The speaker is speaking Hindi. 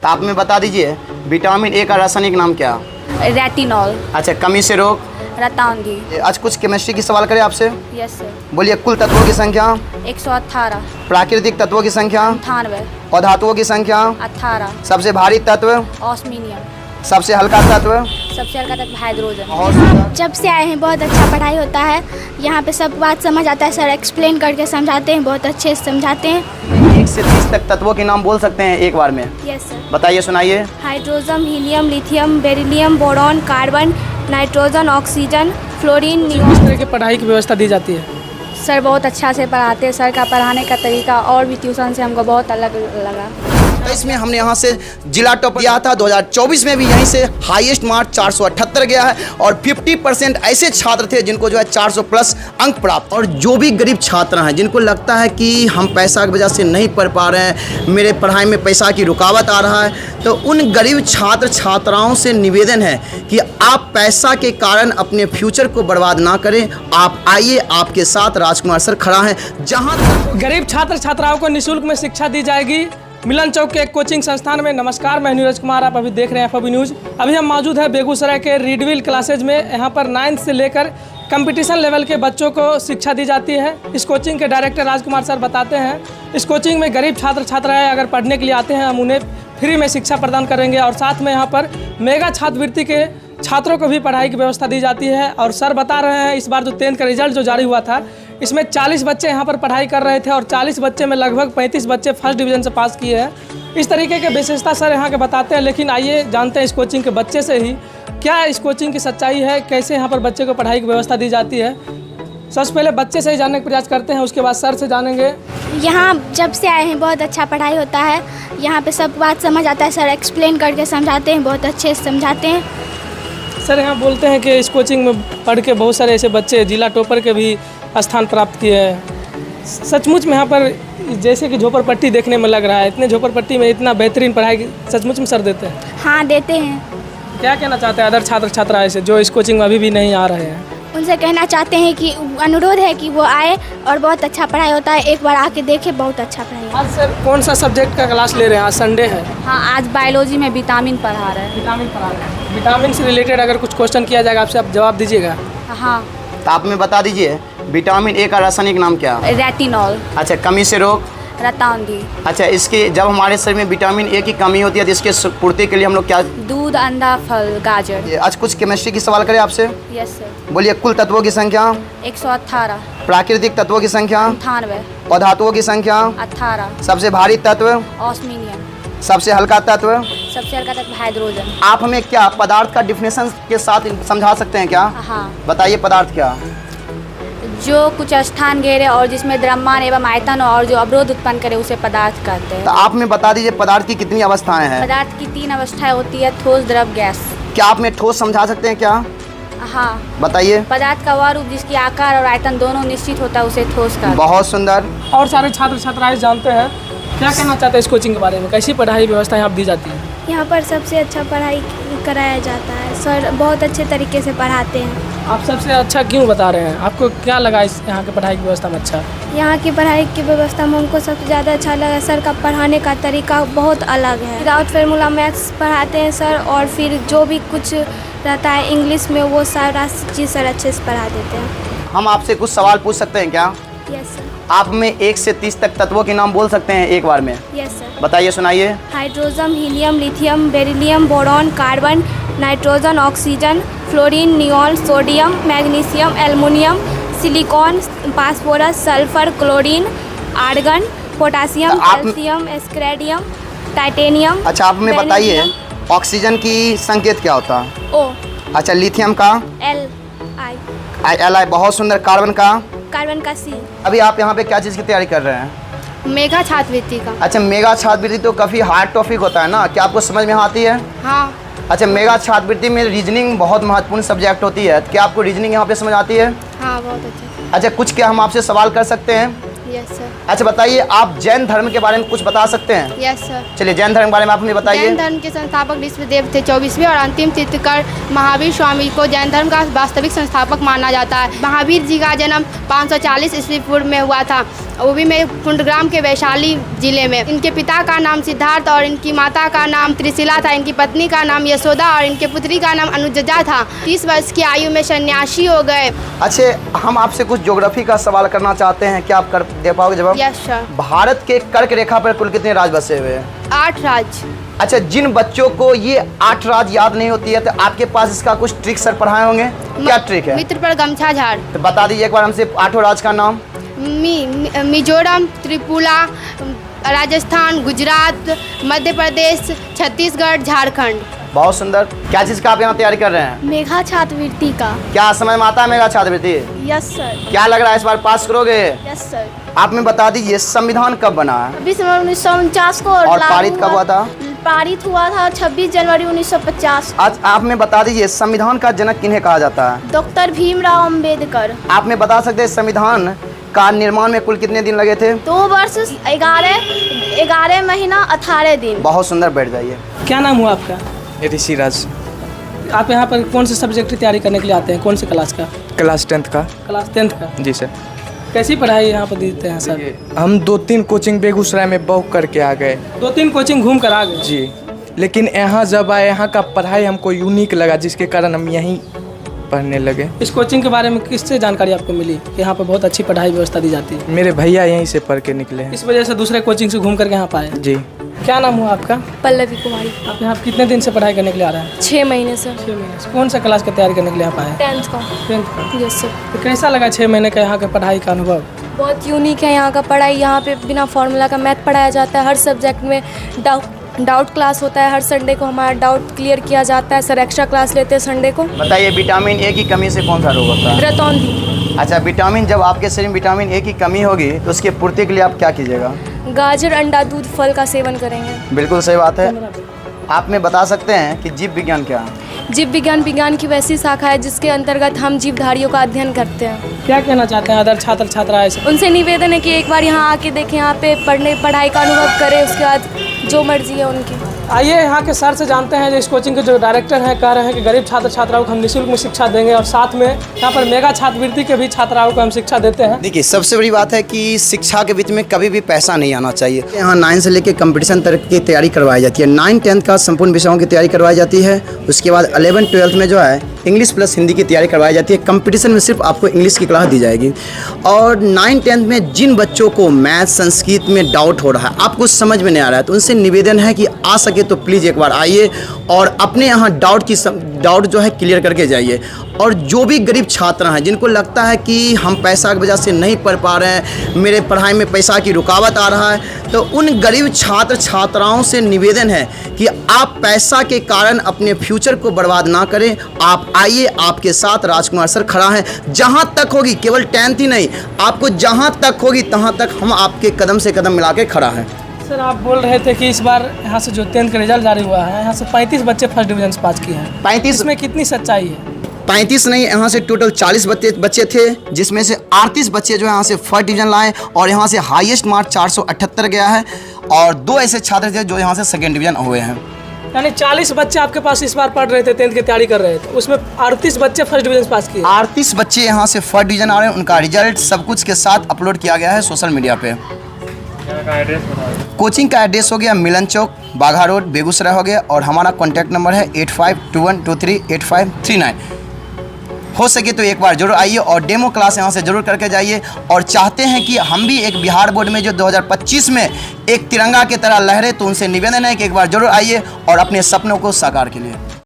तो आप में बता दीजिए विटामिन ए का रासायनिक नाम क्या? रेटिनॉल। अच्छा, कमी से रोग? रतांगी। आज कुछ केमिस्ट्री की सवाल करें आपसे। Yes sir. बोलिए, कुल तत्वों की संख्या? 118। प्राकृतिक तत्वों की संख्या? 98। और धातुओं की संख्या? 18। सबसे भारी तत्व? ऑस्मिनियम। सबसे हल्का तत्व? सबसे हल्का तत्व हाइड्रोजन। बहुत सुंदर। जब से आए हैं बहुत अच्छा पढ़ाई होता है, यहाँ पे सब बात समझ आता है। सर एक्सप्लेन करके समझाते हैं, बहुत अच्छे से समझाते हैं। 1 से 30 तक तत्वों के नाम बोल सकते हैं एक बार में? Yes sir. बताइए, सुनाइए। Hydrogen, helium, lithium, beryllium, boron, carbon, nitrogen, oxygen, fluorine, किस नियॉन। तरह की पढ़ाई की व्यवस्था दी जाती है? सर बहुत अच्छा से पढ़ाते हैं। सर का पढ़ाने का तरीका और भी ट्यूशन से हमको बहुत अलग लगा। इसमें हमने यहाँ से जिला टॉप दिया था। 2024 में भी यहीं से हाईएस्ट मार्क 478 गया है और 50% ऐसे छात्र थे जिनको जो है 400 प्लस अंक प्राप्त। और जो भी गरीब छात्र हैं जिनको लगता है कि हम पैसा की वजह से नहीं पढ़ पा रहे हैं, मेरे पढ़ाई में पैसा की रुकावट आ रहा है, तो उन गरीब छात्र छात्राओं से निवेदन है कि आप पैसा के कारण अपने फ्यूचर को बर्बाद ना करें। आप आइए, आपके साथ राजकुमार सर खड़ा है। जहाँ गरीब छात्र छात्राओं को निःशुल्क में शिक्षा दी जाएगी मिलन चौक के एक कोचिंग संस्थान में। नमस्कार, मैं नीरज कुमार, आप अभी देख रहे हैं FOB न्यूज़। अभी हम मौजूद हैं बेगूसराय के रीडविल क्लासेज में। यहाँ पर 9th से लेकर कंपटीशन लेवल के बच्चों को शिक्षा दी जाती है। इस कोचिंग के डायरेक्टर राजकुमार सर बताते हैं, इस कोचिंग में गरीब छात्र छात्राएँ अगर पढ़ने के लिए आते हैं, हम उन्हें फ्री में शिक्षा प्रदान करेंगे। और साथ में यहाँ पर मेगा छात्रवृत्ति के छात्रों को भी पढ़ाई की व्यवस्था दी जाती है। और सर बता रहे हैं, इस बार जो 10th का रिजल्ट जो जारी हुआ था, इसमें 40 बच्चे यहाँ पर पढ़ाई कर रहे थे और 40 बच्चे में लगभग 35 बच्चे फर्स्ट डिवीज़न से पास किए हैं। इस तरीके के विशेषता सर यहाँ के बताते हैं। लेकिन आइए जानते हैं इस कोचिंग के बच्चे से ही क्या इस कोचिंग की सच्चाई है, कैसे यहाँ पर बच्चे को पढ़ाई की व्यवस्था दी जाती है। सबसे पहले बच्चे से ही जानने का प्रयास करते हैं, उसके बाद सर से जानेंगे। यहाँ जब से आए हैं बहुत अच्छा पढ़ाई होता है, यहाँ पे सब बात समझ आता है। सर एक्सप्लेन करके समझाते हैं, बहुत अच्छे से समझाते हैं। सर यहाँ बोलते हैं कि इस कोचिंग में पढ़ के बहुत सारे ऐसे बच्चे जिला टॉपर के भी स्थान प्राप्त किए हैं। सचमुच में यहाँ पर जैसे कि झोपड़पट्टी देखने में लग रहा है, इतने झोपड़पट्टी में इतना बेहतरीन पढ़ाई सचमुच में सर देते हैं? हाँ, देते हैं। क्या कहना चाहते हैं अदर छात्र छात्राएं से जो इस कोचिंग में अभी भी नहीं आ रहे हैं? उनसे कहना चाहते हैं कि अनुरोध है कि वो आए और बहुत अच्छा पढ़ाई होता है, एक बार आके देखे, बहुत अच्छा पढ़ाई है। आज सर कौन सा सब्जेक्ट का क्लास ले रहे हैं? आज संडे है। हाँ, आज बायोलॉजी में विटामिन पढ़ा रहे हैं। विटामिन पढ़ा रहे हैं। विटामिन से रिलेटेड अगर कुछ क्वेश्चन किया जाएगा आपसे, आप जवाब दीजिएगा? हाँ। तो आप में बता दीजिए विटामिन ए का रासायनिक नाम क्या? रेटिनॉल। अच्छा, कमी से रोग? रतांगी। अच्छा, इसके जब हमारे शरीर में विटामिन ए की कमी होती है तो इसके पूर्ति के लिए हम लोग क्या? दूध, अंडा, फल, गाजर। आज कुछ केमिस्ट्री की सवाल करें आपसे। Yes sir. बोलिए, कुल तत्वों की संख्या? 118। प्राकृतिक तत्वों की संख्या? 98। और धातुओं की संख्या? 18। सबसे भारी तत्व? ऑस्मिनियम। सबसे हल्का तत्व? सबसे हल्का तत्व हाइड्रोजन। आप हमें क्या पदार्थ का डिफिनेशन के साथ समझा सकते हैं क्या? हाँ। बताइए, पदार्थ क्या? जो कुछ स्थान घेरे और जिसमें द्रव्यमान एवं आयतन हो और जो अवरोध उत्पन्न करे उसे पदार्थ कहते हैं। तो आप में बता दीजिए पदार्थ की कितनी अवस्थाएं हैं? पदार्थ की 3 अवस्थाएं होती है, ठोस, द्रव, गैस। क्या आप में ठोस समझा सकते हैं क्या? हाँ। बताइए। पदार्थ का वह रूप जिसकी आकार और आयतन दोनों निश्चित होता है उसे ठोस कहते हैं। बहुत सुंदर। और सारे छात्र छात्राएं जानते हैं, क्या कहना चाहते हैं इस कोचिंग के बारे में? कैसी पढ़ाई व्यवस्था यहाँ दी जाती है? यहाँ पर सबसे अच्छा पढ़ाई कराया जाता है। सर बहुत अच्छे तरीके से पढ़ाते हैं। आप सबसे अच्छा क्यों बता रहे हैं? आपको क्या लगा इस यहाँ की पढ़ाई की व्यवस्था में अच्छा? यहाँ की पढ़ाई की व्यवस्था में हमको सबसे ज़्यादा अच्छा लगा, सर का पढ़ाने का तरीका बहुत अलग है। विदाउट फार्मूला मैथ्स पढ़ाते हैं सर, और फिर जो भी कुछ रहता है इंग्लिश में वो सारा चीज़ सर अच्छे से पढ़ा देते हैं। हम आपसे कुछ सवाल पूछ सकते हैं क्या? Yes sir. आप में 1 से 30 तक तत्वों के नाम बोल सकते हैं एक बार में? Yes sir. बताइए, सुनाइए। Hydrogen, helium, lithium, beryllium, boron, carbon, nitrogen, oxygen, fluorine, neon, sodium, magnesium, aluminium, silicon, phosphorus, sulphur, chlorine, argon, potassium, calcium, scandium, titanium. अच्छा, आप हमें बताइए ऑक्सीजन की संकेत क्या होता है? ओ। अच्छा, लिथियम का? Li। बहुत सुंदर। कार्बन का? कार्बन का C। अभी आप यहाँ पे क्या चीज़ की तैयारी कर रहे हैं? मेगा छात्रवृत्ति का। अच्छा, मेगा छात्रवृत्ति तो काफ़ी हार्ड टॉपिक होता है ना, क्या आपको समझ में आती है? हाँ। अच्छा, मेगा छात्रवृत्ति में रीजनिंग बहुत महत्वपूर्ण सब्जेक्ट होती है, क्या आपको रीजनिंग यहाँ पे समझ आती है? हाँ, बहुत अच्छा। अच्छा, कुछ क्या हम आपसे सवाल कर सकते हैं? Yes sir. अच्छा, बताइए आप जैन धर्म के बारे में कुछ बता सकते हैं? Yes sir. चलिए, जैन धर्म के बारे में आप हमें बताइए। जैन धर्म के संस्थापक विष्णुदेव थे। 24वें और अंतिम तीर्थंकर महावीर स्वामी को जैन धर्म का वास्तविक संस्थापक माना जाता है। महावीर जी का जन्म 540 ईस्वी पूर्व में हुआ था। वो भी मेरे कुंडग्राम के वैशाली जिले में। इनके पिता का नाम सिद्धार्थ और इनकी माता का नाम त्रिशिला था। इनकी पत्नी का नाम यशोदा और इनके पुत्री का नाम अनुजजा था। 30 वर्ष की आयु में सन्यासी हो गए। अच्छा, हम आपसे कुछ ज्योग्राफी का सवाल करना चाहते हैं, क्या आप कर दे पाओगे जवाब? Yes sir. भारत के कर्क रेखा पर कुल कितने राज्य बसे हुए हैं? 8 राज्य। अच्छा, जिन बच्चों को ये 8 राज्य याद नहीं होती है तो आपके पास इसका कुछ ट्रिक सर पढ़ाए होंगे, क्या ट्रिक है? मित्र पर गमछा झाड़। तो बता दीजिए एक बार हमसे 8 राज्य का नाम। मिजोरम, त्रिपुरा, राजस्थान, गुजरात, मध्य प्रदेश, छत्तीसगढ़, झारखंड। बहुत सुंदर। क्या चीज़ का आप यहाँ तैयारी कर रहे हैं? मेघा छात्रवृत्ति का। क्या समय में आता है मेगा छात्रवृत्ति? Yes sir. क्या लग रहा है इस बार पास करोगे? Yes sir. आप में बता दीजिए संविधान कब बना है 1949 को और लागू पारित कब हुआ था? पारित हुआ था 26 जनवरी 1950। आज आप में बता दीजिए संविधान का जनक किन्हें कहा जाता है? डॉक्टर भीमराव अंबेडकर। आप में बता सकते हैं संविधान का निर्माण में कुल कितने दिन लगे थे? 2 वर्ष 11 महीना 18 दिन। बहुत सुंदर, बैठ जाइए। क्या नाम हुआ आपका? ऋषिराज। आप यहाँ पर कौन से सब्जेक्ट की तैयारी करने के लिए आते हैं? कौन से क्लास का? क्लास 10th का। क्लास 10th का। जी सर। कैसी पढ़ाई यहाँ पर देते हैं सर? हम 2-3 कोचिंग बेगूसराय में बुक करके आ गए। 2-3 कोचिंग घूम कर आ गए? जी, लेकिन यहाँ जब आए यहाँ का पढ़ाई हमको यूनिक लगा, जिसके कारण हम यहीं पढ़ने लगे। इस कोचिंग के बारे में किससे जानकारी आपको मिली कि यहाँ पर बहुत अच्छी पढ़ाई व्यवस्था दी जाती है? मेरे भैया यहीं से पढ़ के निकले हैं। इस वजह से दूसरे कोचिंग से घूम करके यहाँ पाए? जी। क्या नाम हुआ आपका? पल्लवी कुमारी। आप यहाँ कितने दिन से पढ़ाई करने के लिए आ रहे हैं? 6 महीने से। 6 महीने से। कौन सा क्लास की तैयारी करने के लिए यहाँ पाए? 10th का। 10th का। Yes sir. तो कैसा लगा 6 महीने का यहाँ के पढ़ाई का अनुभव? बहुत यूनिक है यहाँ का पढ़ाई। यहाँ पे बिना फॉर्मूला का मैथ पढ़ाया जाता है। हर सब्जेक्ट में डाउट क्लास होता है। हर संडे को हमारा डाउट क्लियर किया जाता है। सर एक्स्ट्रा क्लास लेते हैं संडे को। बताइए विटामिन ए की कमी से कौन सा रोग होता है? रतौंधी। अच्छा, विटामिन, जब आपके शरीर में विटामिन ए की कमी होगी तो उसके पूर्ति के लिए आप क्या कीजिएगा? गाजर, अंडा, दूध, फल का सेवन करेंगे। बिल्कुल सही बात है। आप में बता सकते हैं कि जीव विज्ञान क्या है? जीव विज्ञान की वैसी शाखा है जिसके अंतर्गत हम जीवधारियों का अध्ययन करते हैं। क्या कहना चाहते हैं अदर छात्र छात्राएं से? उनसे निवेदन है कि एक बार यहाँ आके देखें, यहाँ पे पढ़ाई का अनुभव करें, उसके बाद जो मर्जी है उनकी। आइए यहाँ के सर से जानते हैं, जो इस कोचिंग के जो डायरेक्टर हैं, कह रहे हैं कि गरीब छात्र छात्राओं को हम निःशुल्क में शिक्षा देंगे और साथ में यहाँ पर मेगा छात्रवृत्ति के भी छात्राओं को हम शिक्षा देते हैं। देखिए, सबसे बड़ी बात है कि शिक्षा के बीच में कभी भी पैसा नहीं आना चाहिए। यहाँ 9 से लेकर कंपटीशन तक की तैयारी करवाई जाती है। 9-10 का संपूर्ण विषयों की तैयारी करवाई जाती है। उसके बाद 11-12 में जो है इंग्लिश प्लस हिंदी की तैयारी करवाई जाती है। कंपटीशन में सिर्फ आपको इंग्लिश की क्लास दी जाएगी। और 9-10 में जिन बच्चों को मैथ, संस्कृत में डाउट हो रहा है, आपको समझ में नहीं आ रहा है, तो उनसे निवेदन है कि आ सके तो प्लीज़ एक बार आइए और अपने यहाँ डाउट जो है क्लियर करके जाइए। और जो भी गरीब छात्र हैं जिनको लगता है कि हम पैसा की वजह से नहीं पढ़ पा रहे हैं, मेरे पढ़ाई में पैसा की रुकावट आ रहा है, तो उन गरीब छात्र छात्राओं से निवेदन है कि आप पैसा के कारण अपने फ्यूचर को बर्बाद ना करें। आप आइए, आपके साथ राजकुमार सर खड़ा है। जहाँ तक होगी, केवल 10th ही नहीं, आपको जहाँ तक होगी तहाँ तक हम आपके कदम से कदम मिला के खड़ा है। सर, आप बोल रहे थे कि इस बार यहाँ से जो 10th का रिजल्ट जारी हुआ है, यहाँ से 35 बच्चे फर्स्ट डिवीजन से पास किए हैं। 35 इसमें कितनी सच्चाई है? 35 नहीं, यहाँ से टोटल 40 बच्चे थे, जिसमें से 38 बच्चे जो यहाँ से फर्स्ट डिवीजन लाए और यहाँ से हाईएस्ट मार्क 478 गया है। और 2 ऐसे छात्र थे जो यहाँ से सेकेंड डिवीजन हुए हैं। यानी 40 बच्चे आपके पास इस बार पढ़ रहे थे, 10th की तैयारी कर रहे थे, उसमें 38 बच्चे फर्स्ट डिवीजन पास किए। 38 बच्चे यहाँ से फर्स्ट डिवीजन आ रहे हैं। उनका रिजल्ट सब कुछ के साथ अपलोड किया गया है सोशल मीडिया पे। कोचिंग का एड्रेस हो गया मिलन चौक, बाघा रोड, बेगूसराय हो गया। और हमारा कॉन्टैक्ट नंबर है 8521238539। हो सके तो एक बार जरूर आइए और डेमो क्लास यहाँ से जरूर करके जाइए। और चाहते हैं कि हम भी एक बिहार बोर्ड में जो 2025 में एक तिरंगा की तरह लहरे, तो उनसे निवेदन है कि एक बार जरूर आइए और अपने सपनों को साकार के लिए